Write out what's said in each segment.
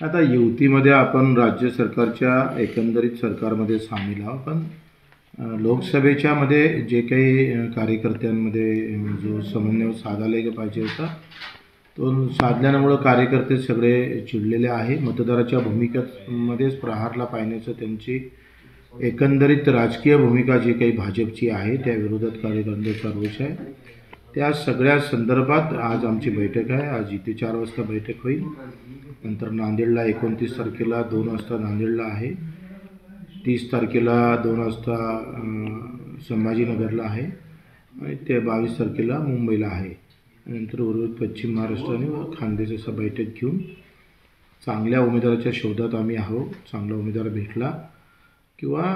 आता युतीमध्ये आपण राज्य सरकारच्या एकंदरीत सरकारमध्ये सामील आहोत, पण लोकसभेच्या मध्ये जे काही कार्यकर्त्यांमध्ये जो समन्वय साधायला पाहिजे होता, तो साधल्यामुळं कार्यकर्ते सगळे चिडलेले आहे. मतदाराच्या भूमिकेमध्येच प्रहारला पाहण्याचं त्यांची एकंदरीत राजकीय भूमिका जी काही भाजपची आहे, त्या विरोधात कार्यकर्त्यांचा रोष आहे. त्या सगळ्या संदर्भात आज आमची बैठक आहे. आज इथे 4 वाजता बैठक होईल. नंतर नांदेडला 29 तारखेला 2 वाजता नांदेडला आहे. 30 तारखेला 2 वाजता संभाजीनगरला आहे आणि ते 22 तारखेला मुंबईला आहे. नंतर उर्वरित पश्चिम महाराष्ट्र आणि खानदेश असं बैठक घेऊन चांगल्या उमेदवाराच्या शोधात आम्ही आहोत. चांगला उमेदवार भेटला किंवा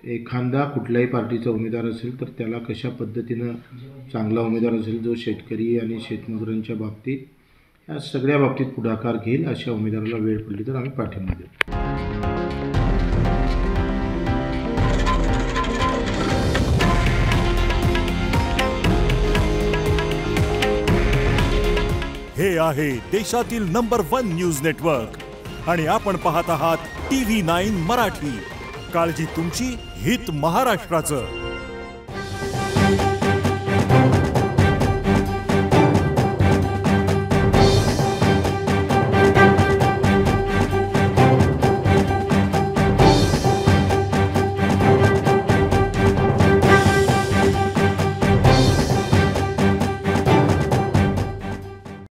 एखादा कुठल्याही पार्टीचा उमेदवार असेल तर त्याला कशा पद्धतीनं चांगला उमेदवार असेल जो शेतकरी आणि शेतमजुरांच्या बाबतीत या सगळ्या बाबतीत पुढाकार घेईल, अशा उमेदवाराला वेळ पडली तर आम्ही पाठिंबा देऊ. हे आहे देशातील नंबर 1 न्यूज नेटवर्क आणि आपण पाहत आहात TV9 मराठी. काळजी तुमची, हित महाराष्ट्राचं.